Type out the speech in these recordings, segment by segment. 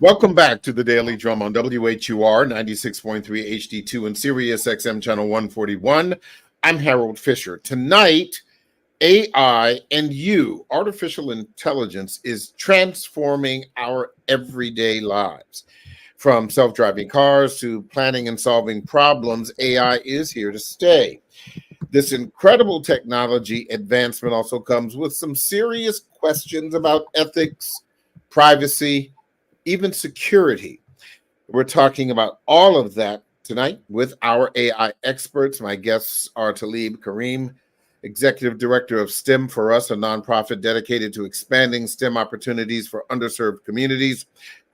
Welcome back to the Daily Drum on WHUR 96.3 HD2 and Sirius XM channel 141. I'm Harold Fisher. Tonight, AI and you, artificial intelligence, is transforming our everyday lives. From self-driving cars to planning and solving problems, AI is here to stay. This incredible technology advancement also comes with some serious questions about ethics, privacy, even security. We're talking about all of that tonight with our AI experts. My guests are Talib Karim, Executive Director of STEM for Us, a nonprofit dedicated to expanding STEM opportunities for underserved communities,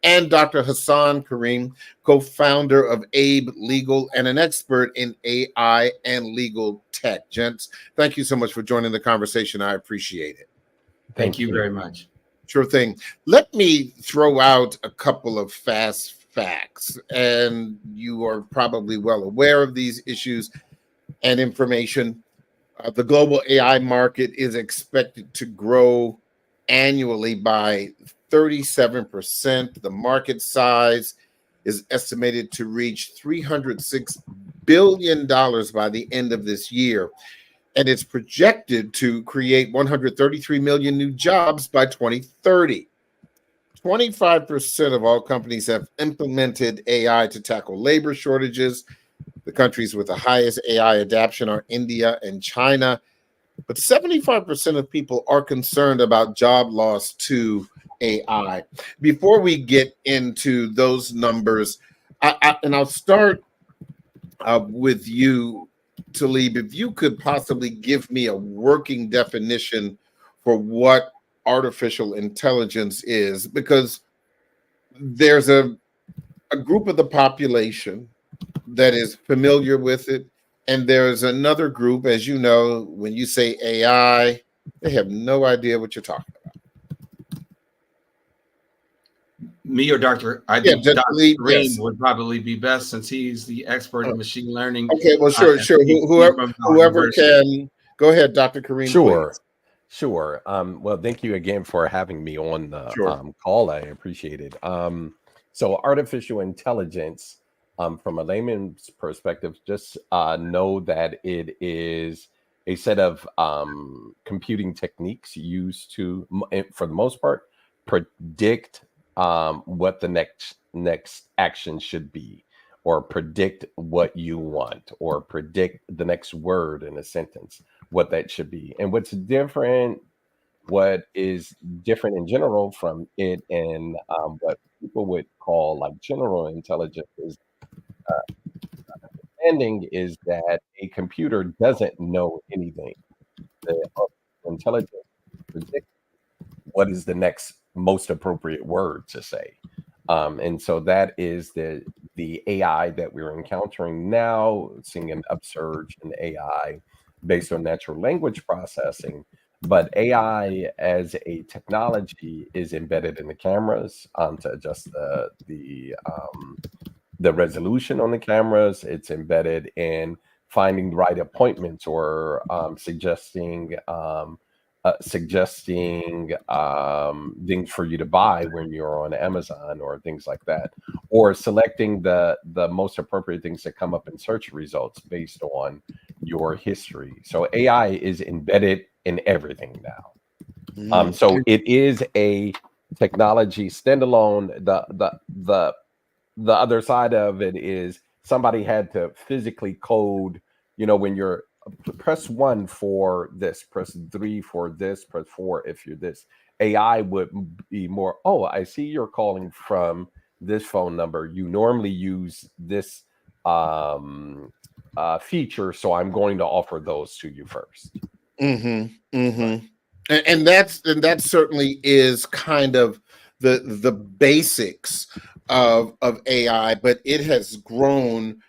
and Dr. Hassan Karim, co-founder of ABE Legal and an expert in AI and legal tech. Gents, thank you so much for joining the conversation. I appreciate it. Thank you very much. Sure thing. Let me throw out a couple of fast facts, and you are probably well aware of these issues and information. The global AI market is expected to grow annually by 37%. The market size is estimated to reach $306 billion by the end of this year. And it's projected to create 133 million new jobs by 2030. 25% of all companies have implemented AI to tackle labor shortages. The countries with the highest AI adoption are India and China. But 75% of people are concerned about job loss to AI. Before we get into those numbers, and I'll start with you, Talib, if you could possibly give me a working definition for what artificial intelligence is, because there's a group of the population that is familiar with it, and there's another group, as you know, when you say AI, they have no idea what you're talking about. Me or Dr. I think Dr. Karim would probably be best since he's the expert in machine learning. Okay, well, sure. Whoever can. Go ahead, Dr. Karim. Sure. Please. Sure. Well, thank you again for having me on the call. I appreciate it. So artificial intelligence, from a layman's perspective, just know that it is a set of computing techniques used to, for the most part, predict what the next action should be, or predict what you want, or predict the next word in a sentence, what that should be. And what is different in general from it and what people would call like general intelligence is understanding is that a computer doesn't know anything. The intelligence predicts what is the next most appropriate word to say. And so that is the AI that we're encountering now, seeing an upsurge in AI based on natural language processing. But AI as a technology is embedded in the cameras to adjust the resolution on the cameras. It's embedded in finding the right appointments or suggesting things for you to buy when you're on Amazon or things like that, or selecting the most appropriate things that come up in search results based on your history. So AI is embedded in everything now. So it is a technology standalone. The other side of it is somebody had to physically code, when you're press 1 for this, press 3 for this, press 4 if you're this. AI would be more, I see you're calling from this phone number. You normally use this feature, so I'm going to offer those to you first. And that certainly is kind of the basics of AI, but it has grown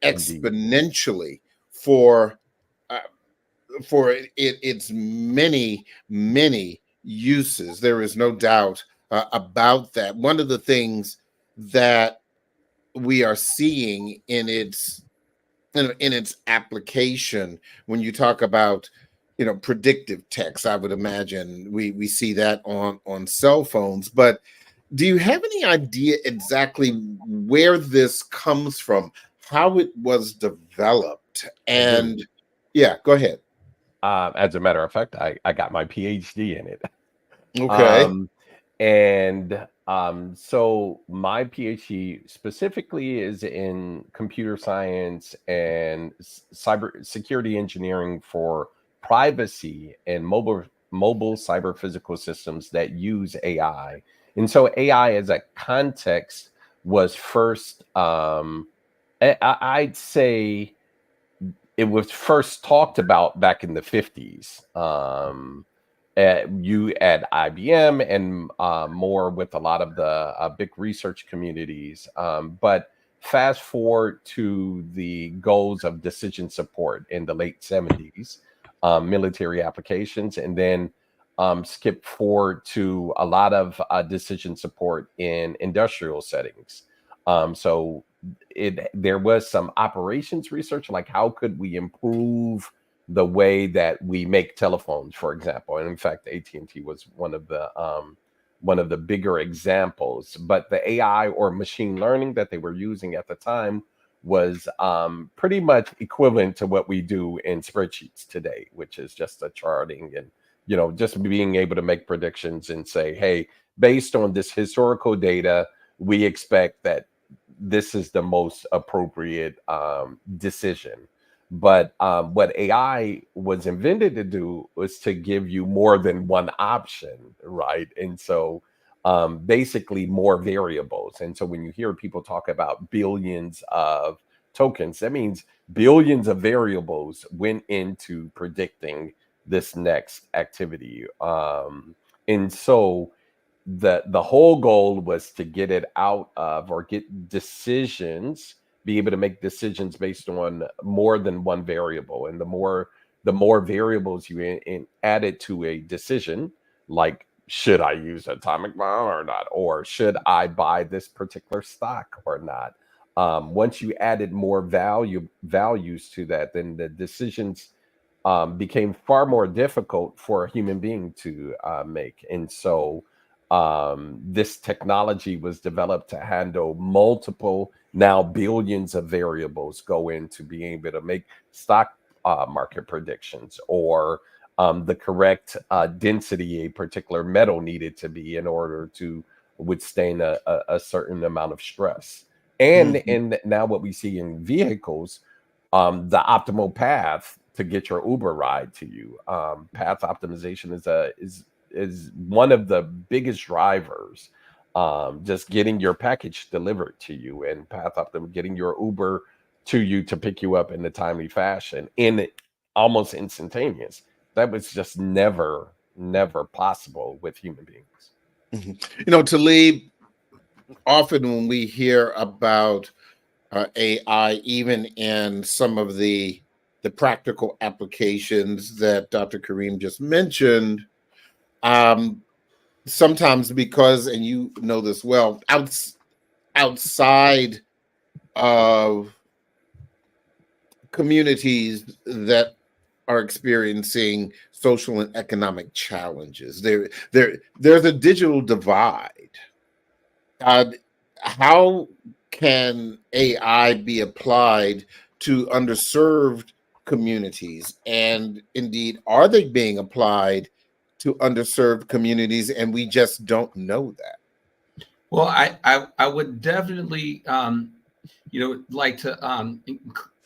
exponentially for its many uses. There is no doubt about that. One of the things that we are seeing in its application, when you talk about predictive text, I would imagine we see that on cell phones, but Do you have any idea exactly where this comes from, how it was developed? And yeah, go ahead. As a matter of fact, I got my PhD in it. Okay. So my PhD specifically is in computer science and cyber security engineering for privacy and mobile cyber physical systems that use AI. And so AI as a context was first, I'd say it was first talked about back in the 50s. At IBM and more with a lot of the big research communities. But fast forward to the goals of decision support in the late 70s, military applications, and then skip forward to a lot of decision support in industrial settings. So there was some operations research, like how could we improve the way that we make telephones, for example. And in fact, AT&T was one of the bigger examples. But the AI or machine learning that they were using at the time was pretty much equivalent to what we do in spreadsheets today, which is just a charting and just being able to make predictions and say, hey, based on this historical data, we expect that this is the most appropriate decision. But what AI was invented to do was to give you more than one option, right? And so basically more variables. And so when you hear people talk about billions of tokens, that means billions of variables went into predicting this next activity. And so the whole goal was to get it out of, or get decisions, be able to make decisions based on more than one variable. And the more variables you added to a decision, like should I use atomic bomb or not, or should I buy this particular stock or not, once you added more values to that, then the decisions became far more difficult for a human being to make. And so this technology was developed to handle multiple, now billions of variables go into being able to make stock market predictions, or the correct density a particular metal needed to be in order to withstand a certain amount of stress. And now what we see in vehicles, the optimal path to get your Uber ride to you. Path optimization is one of the biggest drivers. Just getting your package delivered to you, and getting your Uber to you to pick you up in a timely fashion, almost instantaneous. That was just never possible with human beings. Talib, often when we hear about AI, even in some of the practical applications that Dr. Kareem just mentioned, sometimes because, and you know this well, outside of communities that are experiencing social and economic challenges, there's a digital divide. How can AI be applied to underserved communities? And indeed, are they being applied to underserved communities and we just don't know that? Well, I would definitely like to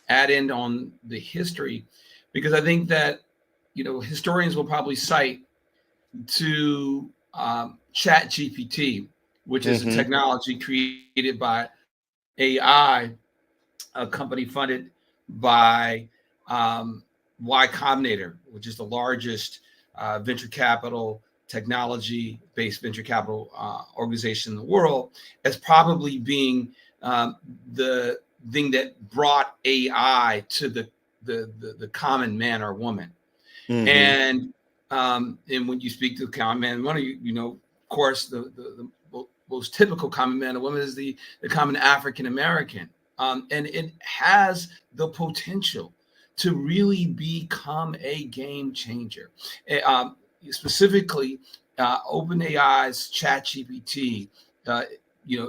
add in on the history, because I think that historians will probably cite to Chat GPT, which is a technology created by AI, a company funded by Y Combinator, which is the largest venture capital, technology-based venture capital organization in the world, as probably being the thing that brought AI to the common man or woman. And when you speak to the common man and woman, of course, the most typical common man or woman is the common African American. And it has the potential to really become a game changer. Specifically, OpenAI's ChatGPT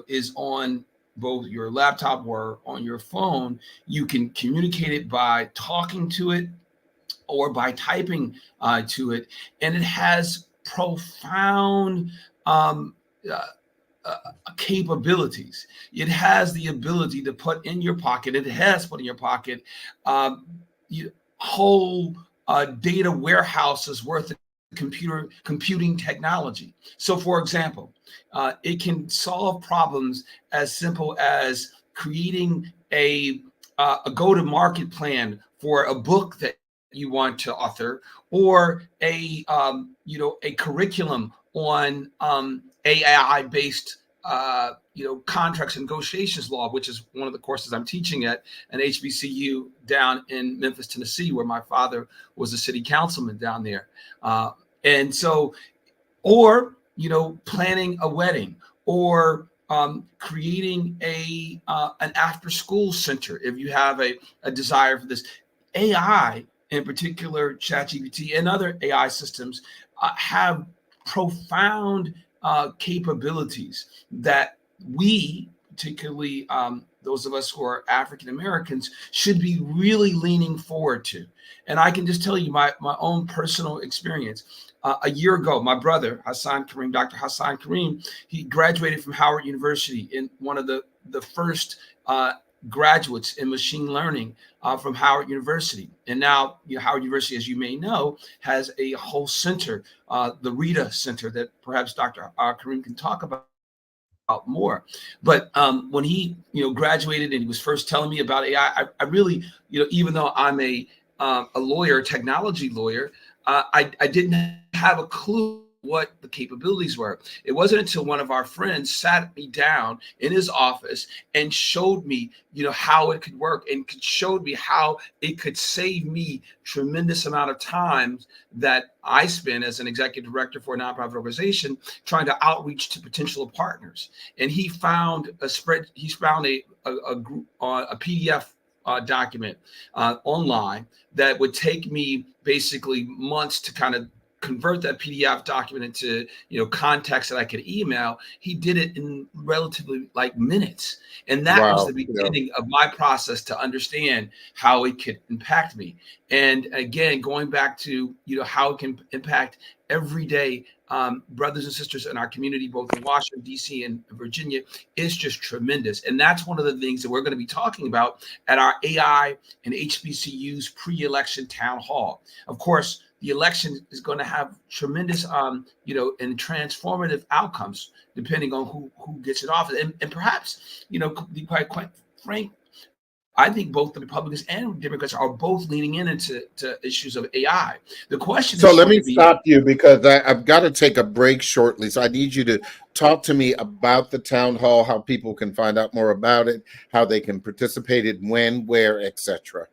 is on both your laptop or on your phone. You can communicate it by talking to it or by typing to it, and it has profound capabilities. It has the ability to put in your pocket. It has put in your pocket whole data warehouses worth of computing technology. So, for example, it can solve problems as simple as creating a go-to-market plan for a book that you want to author, or a curriculum on AI-based contracts and negotiations law, which is one of the courses I'm teaching at an HBCU down in Memphis, Tennessee, where my father was a city councilman down there. And so, or planning a wedding, or creating an after-school center if you have a desire for this. AI, in particular, ChatGPT and other AI systems, have profound capabilities that we, particularly those of us who are African Americans, should be really leaning forward to. And I can just tell you my own personal experience. A year ago, my brother, Dr. Hassan Kareem, he graduated from Howard University in one of the first graduates in machine learning from Howard University. And now Howard University, as you may know, has a whole center, the Rita Center, that perhaps Dr. Kareem can talk about more. But when he graduated and he was first telling me about AI, I really, even though I'm a lawyer, technology lawyer, I didn't have a clue what the capabilities were. It wasn't until one of our friends sat me down in his office and showed me, how it could work, and showed me how it could save me tremendous amount of time that I spend as an executive director for a nonprofit organization trying to outreach to potential partners. And he found a PDF document online that would take me basically months to kind of convert that PDF document into context that I could email. He did it in relatively minutes, and that was the beginning of my process to understand how it could impact me. And again, going back to how it can impact everyday brothers and sisters in our community, both in Washington, D.C. and Virginia, is just tremendous. And that's one of the things that we're going to be talking about at our AI and HBCU's pre-election town hall. Of course, the election is going to have tremendous, and transformative outcomes depending on who gets it off. And perhaps, to be quite frank, I think both the Republicans and Democrats are both leaning into issues of AI. The question so is, let me stop you, because I've got to take a break shortly. So I need you to talk to me about the town hall, how people can find out more about it, how they can participate in when, where, etc.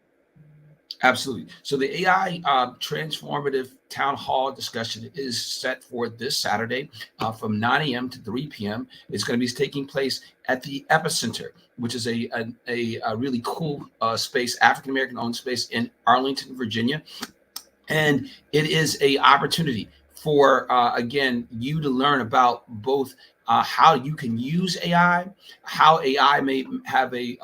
Absolutely. So the AI transformative town hall discussion is set for this Saturday from 9 a.m. to 3 p.m. It's going to be taking place at the Epicenter, which is a really cool space, African-American owned space in Arlington, Virginia. And it is an opportunity for, again, you to learn about both how you can use AI, how AI may have a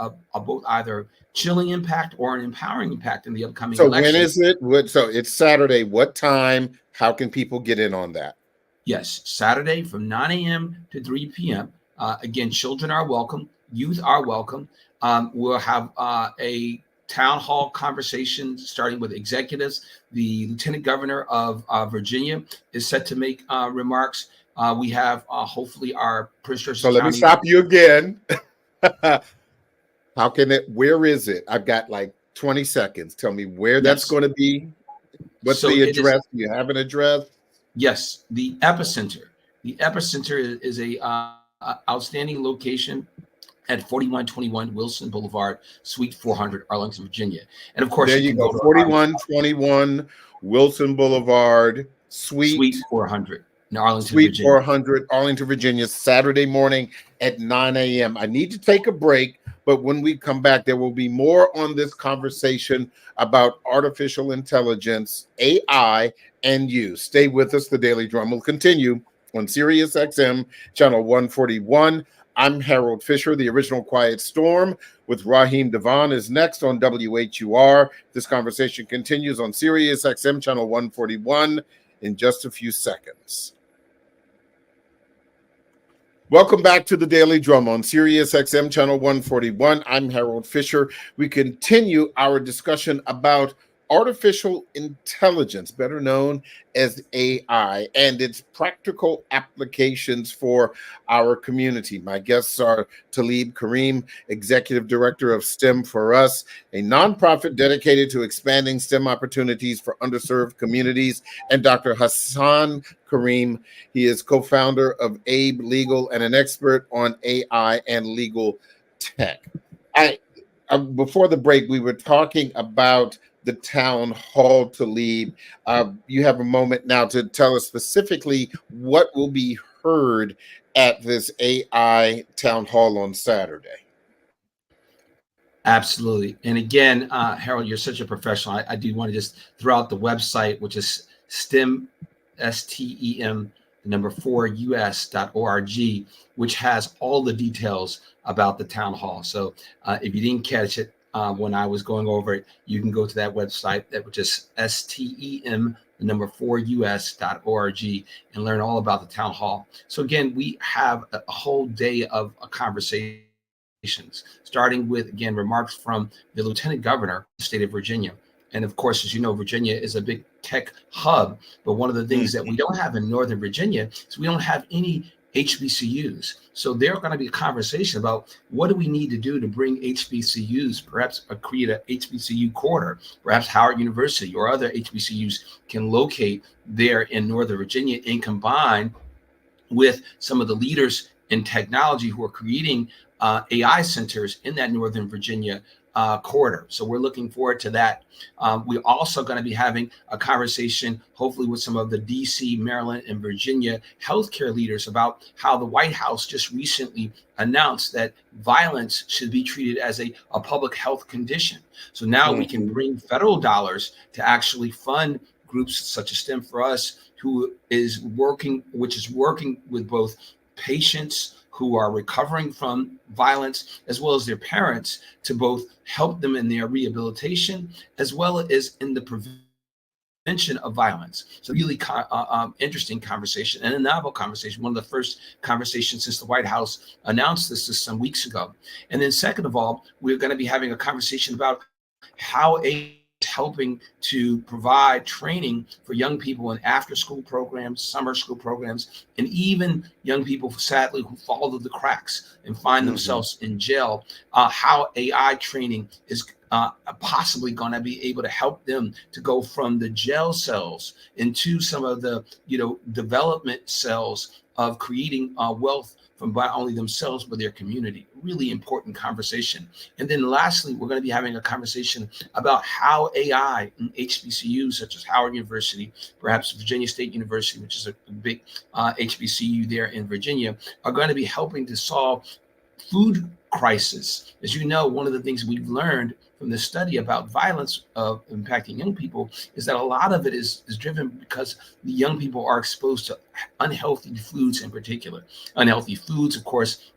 both either chilling impact or an empowering impact in the upcoming election. When is it? So it's Saturday. What time? How can people get in on that? Yes, Saturday from 9 a.m. to 3 p.m. Again, children are welcome. Youth are welcome. We'll have a town hall conversation starting with executives. The Lieutenant Governor of Virginia is set to make remarks. We have hopefully our Prince So let me stop you again. How can it? Where is it? I've got 20 seconds. Tell me where that's going to be. What's the address? Do you have an address? Yes, the Epicenter. The Epicenter is a outstanding location at 4121 Wilson Boulevard, Suite 400, Arlington, Virginia. And of course, there you go. 4121 Wilson Boulevard, Suite 400. In Arlington, Suite Virginia. 400, Arlington, Virginia, Saturday morning at 9 a.m. I need to take a break, but when we come back, there will be more on this conversation about artificial intelligence, AI, and you. Stay with us. The Daily Drum will continue on Sirius XM, channel 141. I'm Harold Fisher. The original Quiet Storm with Raheem Devon is next on WHUR. This conversation continues on Sirius XM, channel 141 in just a few seconds. Welcome back to the Daily Drum on Sirius XM channel 141. I'm Harold Fisher. We continue our discussion about artificial intelligence, better known as AI, and its practical applications for our community. My guests are Talib Karim, Executive Director of STEM for Us, a nonprofit dedicated to expanding STEM opportunities for underserved communities, and Dr. Hassan Karim. He is co-founder of Abe Legal and an expert on AI and legal tech. Before the break, we were talking about the town hall, Talib. You have a moment now to tell us specifically what will be heard at this AI town hall on Saturday. Absolutely. And again, Harold, you're such a professional. I do want to just throw out the website, which is STEM, STEM, the number 4us.org, which has all the details about the town hall. So if you didn't catch it when I was going over it, you can go to that website, which is STEM, the number 4us.org, and learn all about the town hall. So again, we have a whole day of a conversation, starting with, again, remarks from the Lieutenant Governor of the state of Virginia. And of course, as you know, Virginia is a big tech hub. But one of the things that we don't have in Northern Virginia is we don't have any HBCUs. So there's going to be a conversation about what do we need to do to bring HBCUs, perhaps create a HBCU corridor, perhaps Howard University or other HBCUs can locate there in Northern Virginia and combine with some of the leaders in technology who are creating AI centers in that Northern Virginia corridor. So we're looking forward to that. We're also going to be having a conversation, hopefully with some of the DC, Maryland, and Virginia healthcare leaders about how the White House just recently announced that violence should be treated as a public health condition. So now we can bring federal dollars to actually fund groups such as STEM for Us, which is working with both patients who are recovering from violence, as well as their parents, to both help them in their rehabilitation, as well as in the prevention of violence. So really interesting conversation and a novel conversation. One of the first conversations since the White House announced this some weeks ago. And then second of all, we're going to be having a conversation about how helping to provide training for young people in after-school programs, summer school programs, and even young people, sadly, who fall through the cracks and find themselves in jail, how AI training is possibly going to be able to help them to go from the jail cells into some of the, development cells of creating wealth from not only themselves, but their community. Really important conversation. And then lastly, we're going to be having a conversation about how AI and HBCUs, such as Howard University, perhaps Virginia State University, which is a big HBCU there in Virginia, are going to be helping to solve food crisis. As you know, one of the things we've learned from the study about violence impacting young people is that a lot of it is driven because the young people are exposed to unhealthy foods in particular. Unhealthy foods, of course,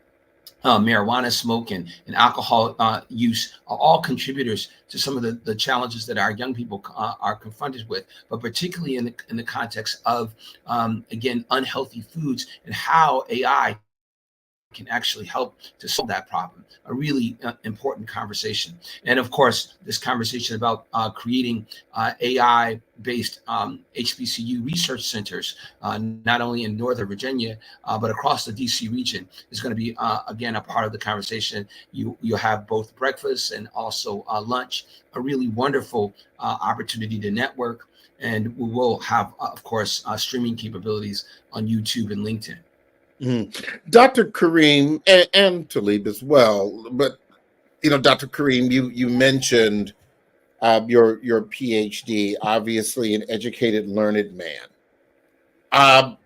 marijuana smoke and alcohol use are all contributors to some of the challenges that our young people are confronted with, but particularly in the context of, again, unhealthy foods and how AI can actually help to solve that problem. A really important conversation. And of course, this conversation about creating AI-based HBCU research centers, not only in Northern Virginia, but across the DC region is going to be, again, a part of the conversation. You'll have both breakfast and also lunch, a really wonderful opportunity to network. And we will have, of course, streaming capabilities on YouTube and LinkedIn. Dr. Karim and Talib as well, but Dr. Karim, you mentioned your PhD, obviously an educated, learned man.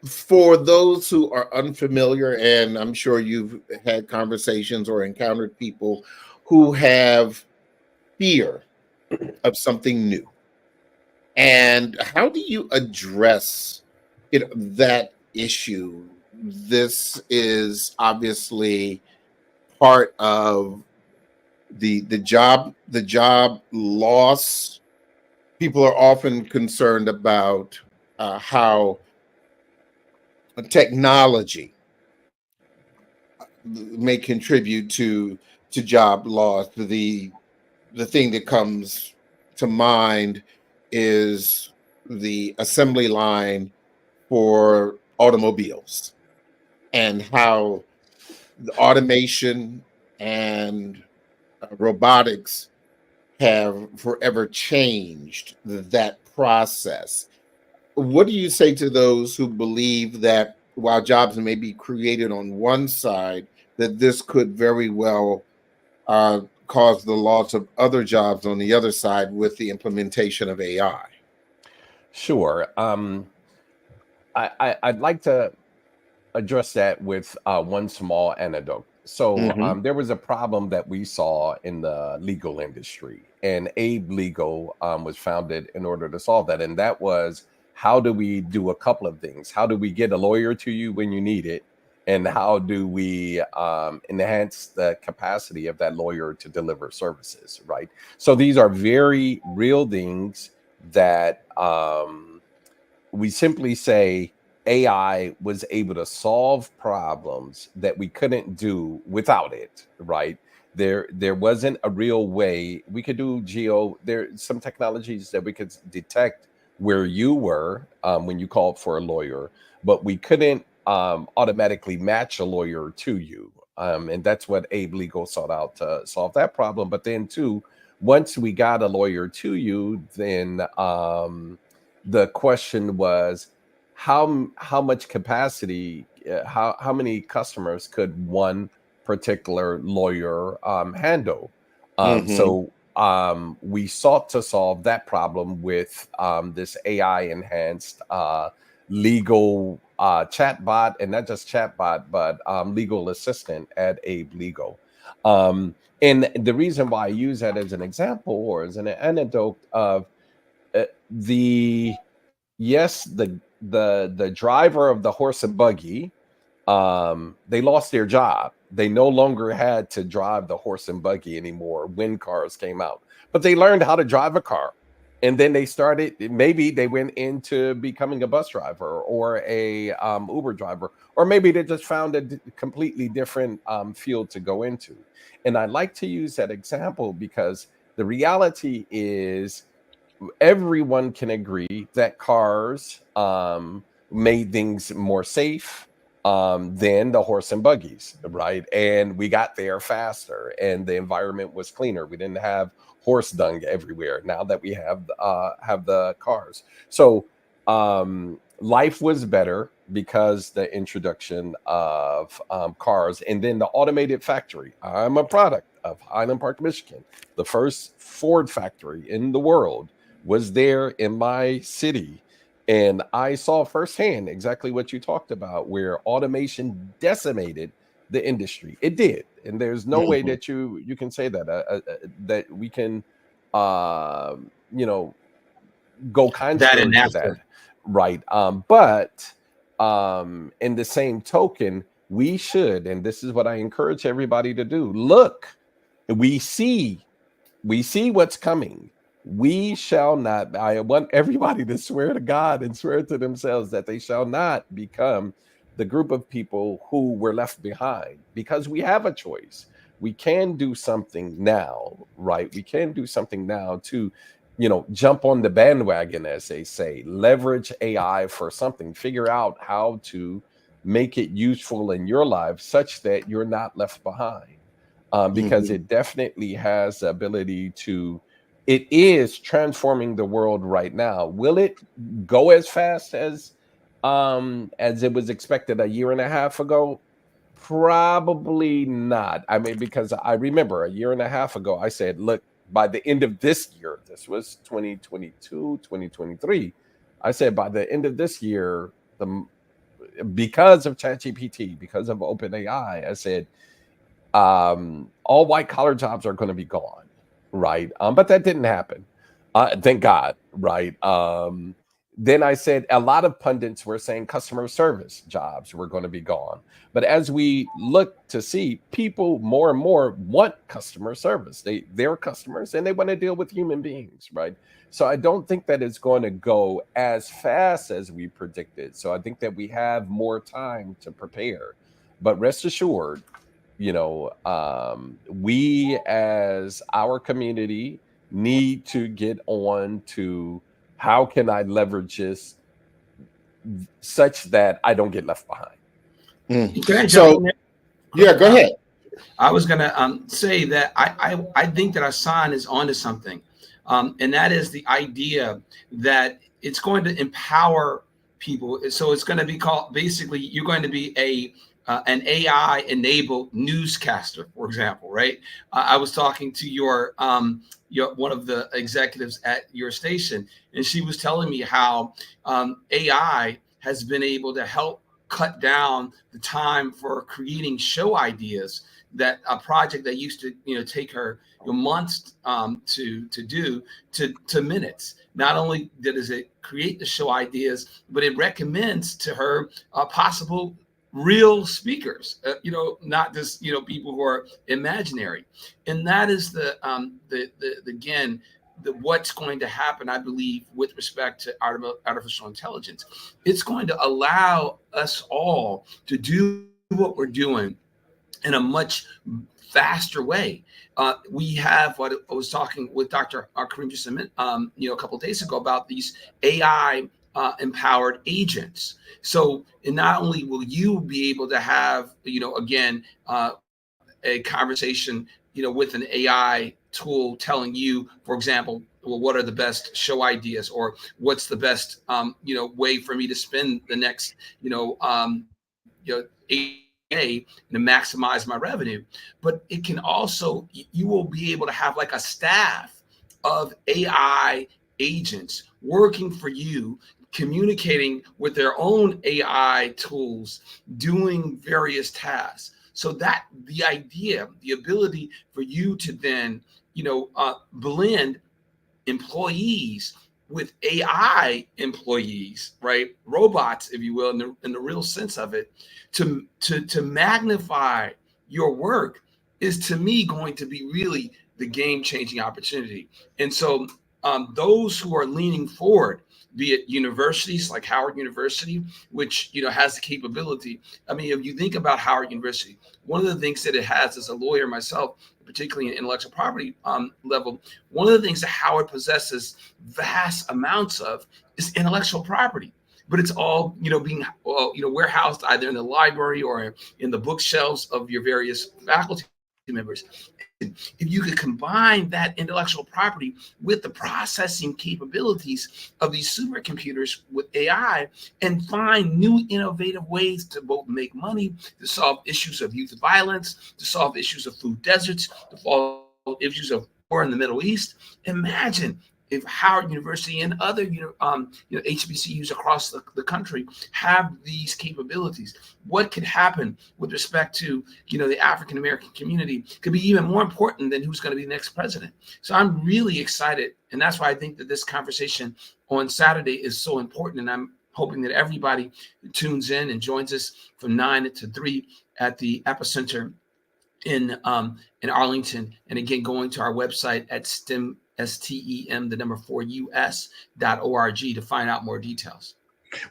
For those who are unfamiliar, and I'm sure you've had conversations or encountered people who have fear of something new, and how do you address that issue. This is obviously part of the job loss. People are often concerned about how technology may contribute to job loss. The thing that comes to mind is the assembly line for automobiles, and how the automation and robotics have forever changed that process. What do you say to those who believe that while jobs may be created on one side, that this could very well cause the loss of other jobs on the other side with the implementation of AI? Sure. I'd like to address that with one small anecdote. So Hmm. there was a problem that we saw in the legal industry, and Abe Legal was founded in order to solve that. And that was, how do we do a couple of things? How do we get a lawyer to you when you need it? And how do we enhance the capacity of that lawyer to deliver services, right? So these are very real things that we simply say AI was able to solve problems that we couldn't do without it, right? There wasn't a real way we could do there some technologies that we could detect where you were when you called for a lawyer, but we couldn't automatically match a lawyer to you. And that's what Abe Legal sought out to solve that problem. But then too, once we got a lawyer to you, then the question was, how much capacity, how many customers could one particular lawyer handle? Hmm. We sought to solve that problem with this AI enhanced legal chatbot, and not just chatbot, but legal assistant at Abe Legal. And the reason why I use that as an example or as an anecdote of the yes, the driver of the horse and buggy, they lost their job. They no longer had to drive the horse and buggy anymore when cars came out, but they learned how to drive a car. And then they started, maybe they went into becoming a bus driver or a Uber driver, or maybe they just found a completely different field to go into. And I like to use that example because the reality is everyone can agree that cars made things more safe than the horse and buggies, right? And we got there faster, and the environment was cleaner. We didn't have horse dung everywhere. Now that we have the cars, so life was better because the introduction of cars, and then the automated factory. I'm a product of Highland Park, Michigan, the first Ford factory in the world was there in my city. And I saw firsthand exactly what you talked about, where automation decimated the industry. It did, and there's no way Hmm. that you can say that that we can, uh, you know, go That and contrary to that, after. right? But in the same token, we should, and this is what I encourage everybody to do. Look, we see we see what's coming. We shall not. I want everybody to swear to God and swear to themselves that they shall not become the group of people who were left behind, because we have a choice. We can do something now, right? We can do something now to, jump on the bandwagon, as they say, leverage AI for something, figure out how to make it useful in your life such that you're not left behind, because Hmm. it definitely has the ability to, it is transforming the world right now. Will it go as fast as it was expected a year and a half ago? Probably not. I mean, because I remember a year and a half ago, I said, look, by the end of this year, this was 2022, 2023. I said, by the end of this year, because of ChatGPT, because of OpenAI, I said, all white collar jobs are going to be gone, right? But that didn't happen. Thank God, right? then I said a lot of pundits were saying customer service jobs were going to be gone. But as we look to see, people more and more want customer service. They're customers and they want to deal with human beings, right? So I don't think that it's going to go as fast as we predicted. So I think that we have more time to prepare. But rest assured, we as our community need to get on to how can I leverage this such that I don't get left behind. Can I jump So, in there? yeah, go ahead. I was going to say that I think that Hassan is onto something, and that is the idea that it's going to empower people. So it's going to be called, basically, you're going to be an AI enabled newscaster, for example, right? I was talking to your one of the executives at your station, and she was telling me how AI has been able to help cut down the time for creating show ideas, that a project that used to take her months to do to minutes. Not only does it create the show ideas, but it recommends to her possible real speakers, not just people who are imaginary. And that is the again, what's going to happen, I believe, with respect to artificial intelligence. It's going to allow us all to do what we're doing in a much faster way. We have what I was talking with Dr. Kareem just a couple of days ago about these AI empowered agents. So, and not only will you be able to have, again, a conversation, with an AI tool telling you, for example, well, what are the best show ideas, or what's the best, way for me to spend the next, 8 day to maximize my revenue. But it can also, you will be able to have like a staff of AI agents working for you, communicating with their own AI tools, doing various tasks. So that the idea, the ability for you to then, blend employees with AI employees, right? Robots, if you will, in the real sense of it, to magnify your work is, to me, going to be really the game-changing opportunity. And so those who are leaning forward, be it universities like Howard University, which has the capability. I mean, if you think about Howard University, one of the things that it has, as a lawyer myself, particularly in intellectual property level, one of the things that Howard possesses vast amounts of is intellectual property. But it's all being warehoused either in the library or in the bookshelves of your various faculty members. If you could combine that intellectual property with the processing capabilities of these supercomputers with AI, and find new innovative ways to both make money, to solve issues of youth violence, to solve issues of food deserts, to solve issues of war in the Middle East. Imagine if Howard University and other HBCUs across the country have these capabilities. What could happen with respect to the African American community could be even more important than who's going to be the next president. So I'm really excited, and that's why I think that this conversation on Saturday is so important. And I'm hoping that everybody tunes in and joins us from 9 to 3 at the Epicenter in Arlington. And again, going to our website at STEM, the number 4us.org to find out more details.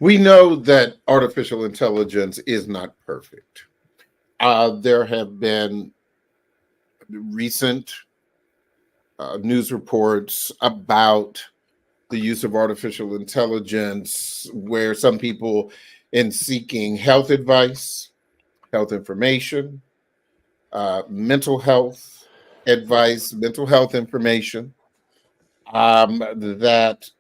We know that artificial intelligence is not perfect. There have been recent news reports about the use of artificial intelligence, where some people, in seeking health advice, health information, mental health advice, mental health information, that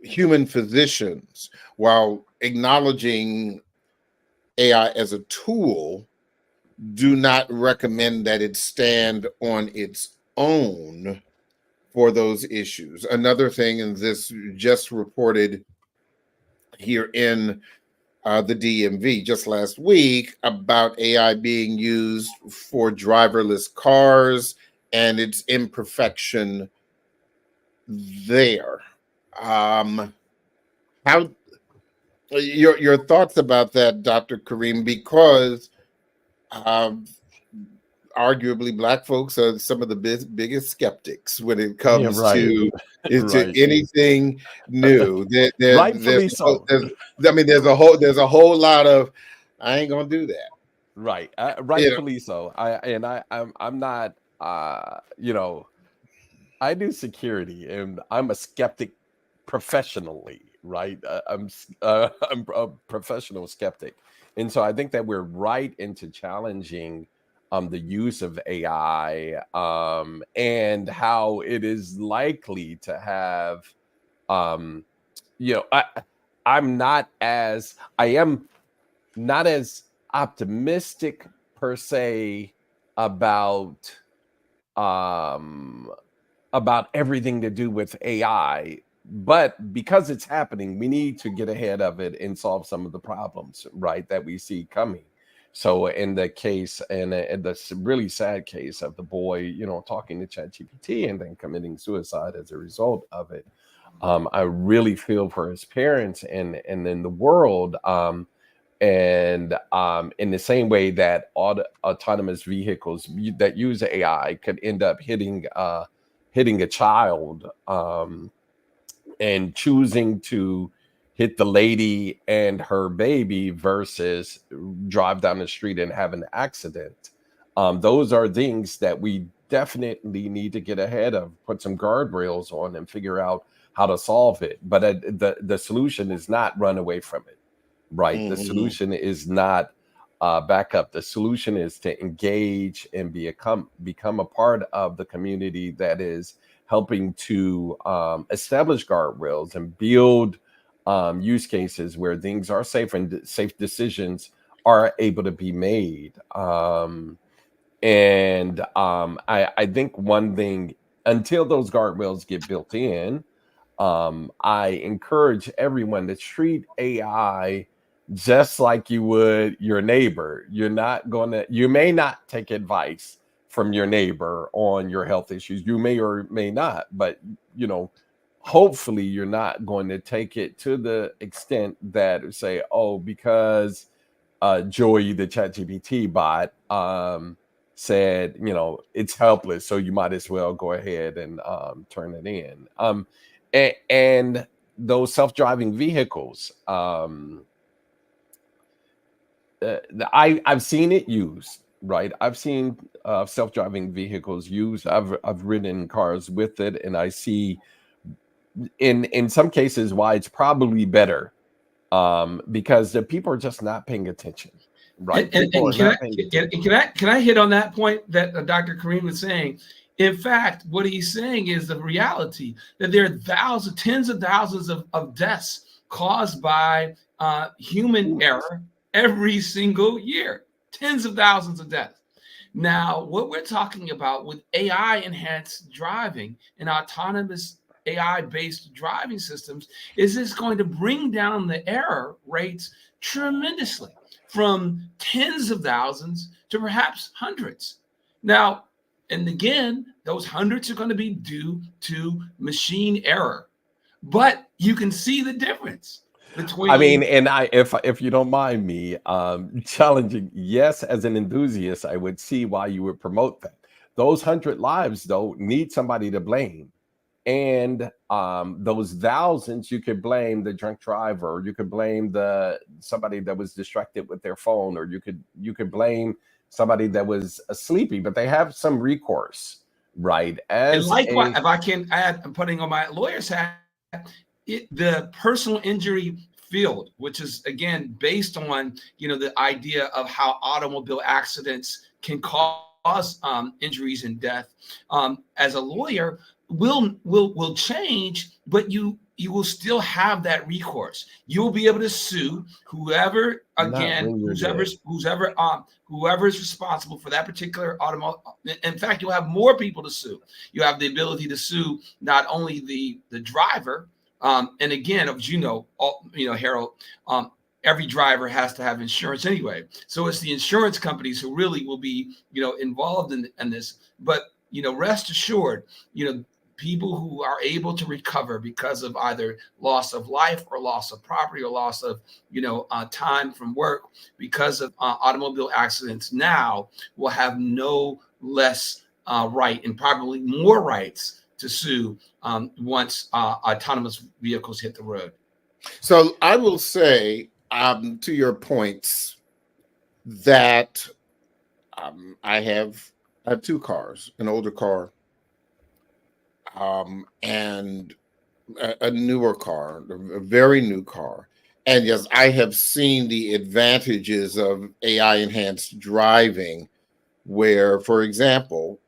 human physicians, while acknowledging AI as a tool, do not recommend that it stand on its own for those issues. Another thing, and this just reported here in the DMV just last week, about AI being used for driverless cars and its imperfection there. How your thoughts about that, Dr. Kareem? Because um, arguably Black folks are some of the biggest skeptics when it Yeah, comes right. to Right. anything new. Rightfully so. There's a whole lot of I ain't gonna do that. Right. You know, Rightfully so. I'm not you know, I do security and I'm a skeptic professionally, right? I'm a professional skeptic. And so I think that we're right into challenging the use of AI and how it is likely to have um you know I I'm not as I am not as optimistic per se about um everything to do with AI, but because it's happening, we need to get ahead of it and solve some of the problems, right, that we see coming. So in the case, and in the really sad case of the boy, talking to ChatGPT and then committing suicide as a result of it, I really feel for his parents and in the world. And in the same way that autonomous vehicles that use AI could end up hitting a child and choosing to hit the lady and her baby versus drive down the street and have an accident. Those are things that we definitely need to get ahead of, put some guardrails on, and figure out how to solve it. But the solution is not run away from it, right? The mhm. solution is not back up. The solution is to engage and become a part of the community that is helping to establish guardrails and build use cases where things are safe and safe decisions are able to be made. I think one thing, until those guardrails get built in, I encourage everyone to treat AI just like you would your neighbor. You may not take advice from your neighbor on your health issues. You may or may not, but you know, hopefully you're not going to take it to the extent that say, oh, because Joey, the ChatGPT bot, said, it's helpless, so you might as well go ahead and turn it in. And those self-driving vehicles, I've seen it used, right? I've seen self-driving vehicles used. I've ridden in cars with it, and I see in some cases why it's probably better, because the people are just not paying attention, right? People are not paying attention. Can I hit on that point that Dr. Kareem was saying? In fact, what he's saying is the reality that there are tens of thousands of deaths caused by human error every single year. Tens of thousands of deaths. Now, what we're talking about with AI enhanced driving and autonomous AI-based driving systems is it's going to bring down the error rates tremendously, from tens of thousands to perhaps hundreds. Now, and again, those hundreds are going to be due to machine error, but you can see the difference between. I mean, and if you don't mind me challenging, yes, as an enthusiast, I would see why you would promote that. Those 100 lives, though, need somebody to blame. And those thousands, you could blame the drunk driver, or you could blame somebody that was distracted with their phone, or you could blame somebody that was sleepy, but they have some recourse, right? And likewise, if I can add, I'm putting on my lawyer's hat, the personal injury field, which is again based on the idea of how automobile accidents can cause injuries and death. As a lawyer, will change, but you will still have that recourse. You will be able to sue whoever, again, whoever is responsible for that particular automobile. In fact, you'll have more people to sue. You have the ability to sue not only the driver, and again, as Harold, every driver has to have insurance anyway. So it's the insurance companies who really will be, involved in this. But, rest assured, people who are able to recover because of either loss of life or loss of property or loss of, time from work because of automobile accidents now will have no less right and probably more rights to sue once autonomous vehicles hit the road. So I will say, to your points, that I have 2 cars, an older car, and a newer car, a very new car. And yes, I have seen the advantages of AI enhanced driving, where, for example,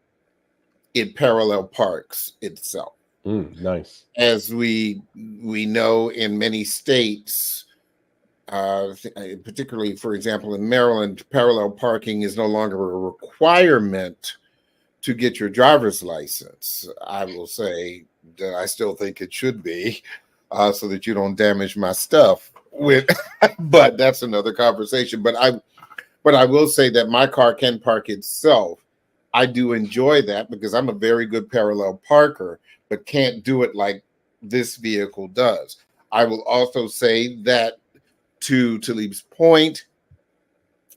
it parallel parks itself. Nice. As we know, in many states, particularly, for example, in Maryland, parallel parking is no longer a requirement to get your driver's license. I will say that I still think it should be, so that you don't damage my stuff with. But that's another conversation. But I will say that my car can park itself. I do enjoy that because I'm a very good parallel parker, but can't do it like this vehicle does. I will also say that, to Talib's point,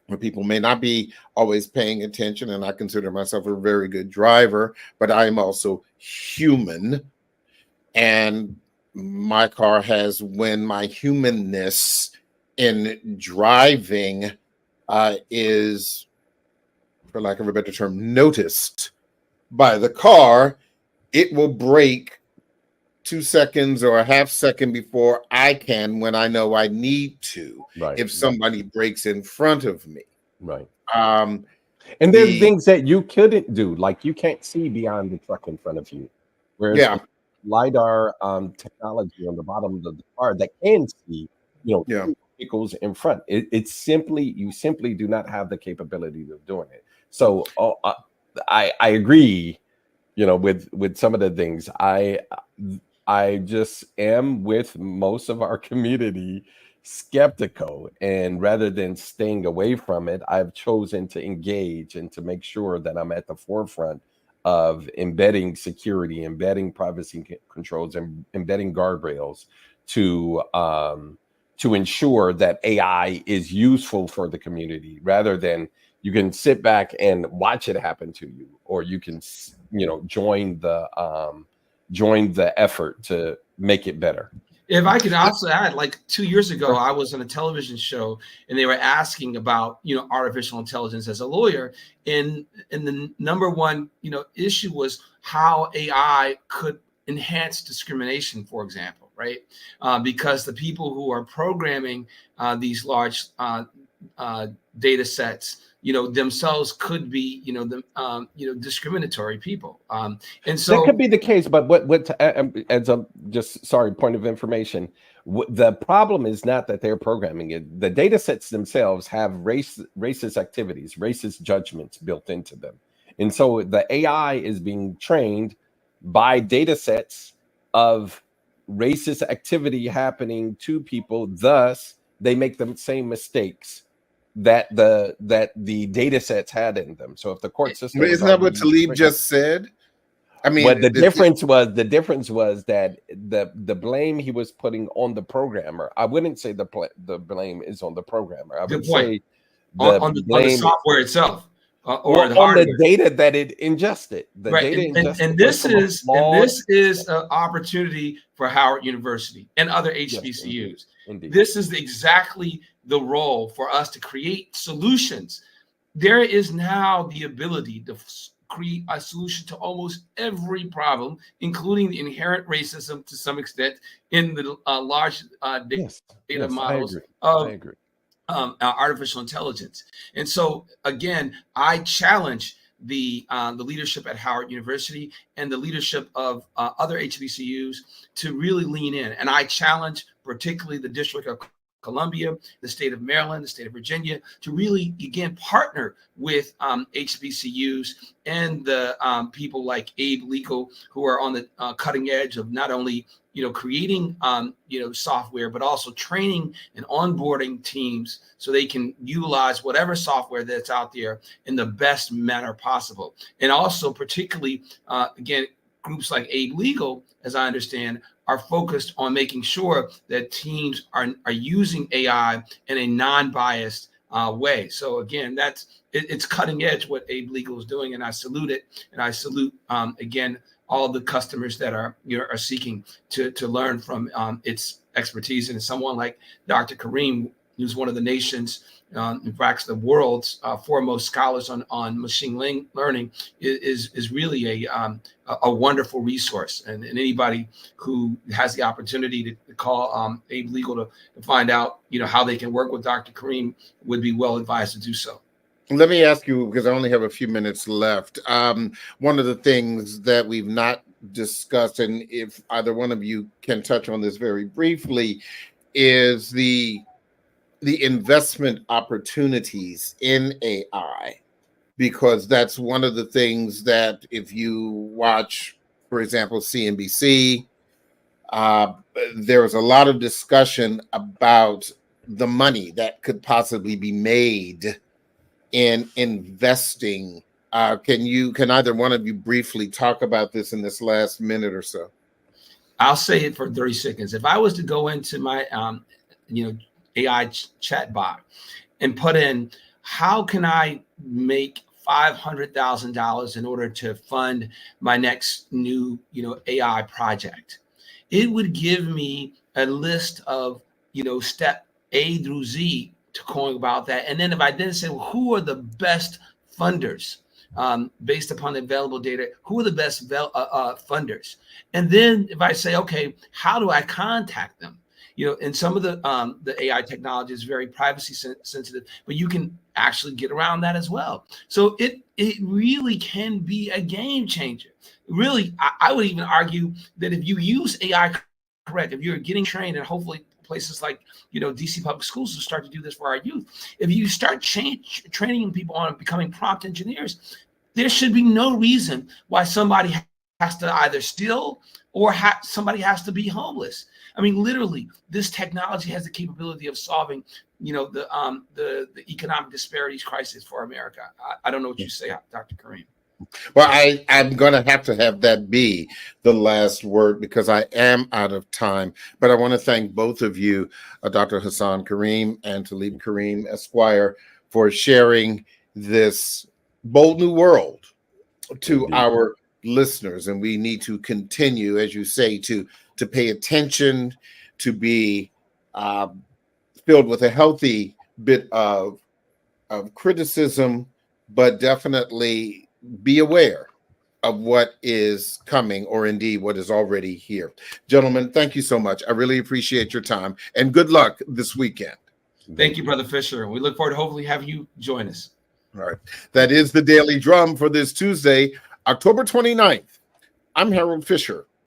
where people may not be always paying attention, and I consider myself a very good driver, but I am also human. And my car has, when my humanness in driving is, for lack of a better term, noticed by the car, it will brake 2 seconds or a half second before I can, when I know I need to, Right. if somebody breaks in front of me. Right. Um, And there's things that you couldn't do, like you can't see beyond the truck in front of you. Whereas yeah, LiDAR technology on the bottom of the car that can see, yeah. vehicles in front. It's simply, you simply do not have the capability of doing it. So I agree, with some of the things. I just am with most of our community skeptical, and rather than staying away from it, I've chosen to engage and to make sure that I'm at the forefront of embedding security, embedding privacy controls, and embedding guardrails to ensure that AI is useful for the community, rather than you can sit back and watch it happen to you, or you can join the effort to make it better. If I could also add, like 2 years ago, I was on a television show and they were asking about, artificial intelligence as a lawyer. And the number one, issue was how AI could enhance discrimination, for example, right? Because the people who are programming these large data sets, themselves could be, discriminatory people. And so that could be the case, but what as a just sorry point of information, the problem is not that they're programming it. The data sets themselves have racist activities, racist judgments built into them, and so the AI is being trained by data sets of racist activity happening to people. Thus, they make the same mistakes that the data sets had in them. So if the court system, But isn't that what Talib just said? I mean, but the difference was that the blame he was putting on the programmer. I wouldn't say the blame is on the programmer. I would say on the software itself, or the on hardware. the data that it ingested. The right, data and ingested this is an an opportunity for Howard University and other HBCUs. Yes, indeed. This is exactly the role for us to create solutions. There is now the ability to create a solution to almost every problem, including the inherent racism to some extent in the large data models of artificial intelligence. And so, again, I challenge the leadership at Howard University and the leadership of other HBCUs to really lean in. And I challenge particularly the District of Columbia, the state of Maryland, the state of Virginia, to really, again, partner with HBCUs and the people like Abe Legal, who are on the cutting edge of not only creating software, but also training and onboarding teams so they can utilize whatever software that's out there in the best manner possible. And also, particularly, again, groups like Abe Legal, as I understand, are focused on making sure that teams are using AI in a non-biased way. So again, it's cutting edge what Abe Legal is doing, and I salute it. And I salute again all the customers that are seeking to learn from its expertise. And someone like Dr. Kareem, who's one of the nation's, in fact, the world's foremost scholars on machine learning, is really a wonderful resource. And anybody who has the opportunity to call Abe Legal to find out, how they can work with Dr. Kareem would be well advised to do so. Let me ask you, because I only have a few minutes left. One of the things that we've not discussed, and if either one of you can touch on this very briefly, is the investment opportunities in AI, because that's one of the things that if you watch, for example, CNBC, there was a lot of discussion about the money that could possibly be made in investing. Can either one of you briefly talk about this in this last minute or so? I'll say it for 30 seconds. If I was to go into my AI chat bot and put in, how can I make $500,000 in order to fund my next new AI project, it would give me a list of step A through Z to going about that. And then if I then say, well, who are the best funders based upon the available data, who are the best funders? And then if I say, okay, how do I contact them? And some of the AI technology is very privacy sensitive, but you can actually get around that as well. So it really can be a game changer. Really, I would even argue that if you use AI correct, if you're getting trained, and hopefully places like DC public schools will start to do this for our youth. If you start training people on becoming prompt engineers, there should be no reason why somebody has to either steal or somebody has to be homeless. I mean, literally, this technology has the capability of solving, the economic disparities crisis for America. I don't know what you say, Dr. Kareem. Well, I'm going to have that be the last word because I am out of time. But I want to thank both of you, Dr. Hassan Kareem and Talib Kareem, Esquire, for sharing this bold new world to our listeners. And we need to continue, as you say, to pay attention, to be filled with a healthy bit of criticism, but definitely be aware of what is coming, or indeed what is already here. Gentlemen, thank you so much. I really appreciate your time, and good luck this weekend. Thank you, Brother Fisher. We look forward to hopefully having you join us. All right. That is the Daily Drum for this Tuesday, October 29th. I'm Harold Fisher.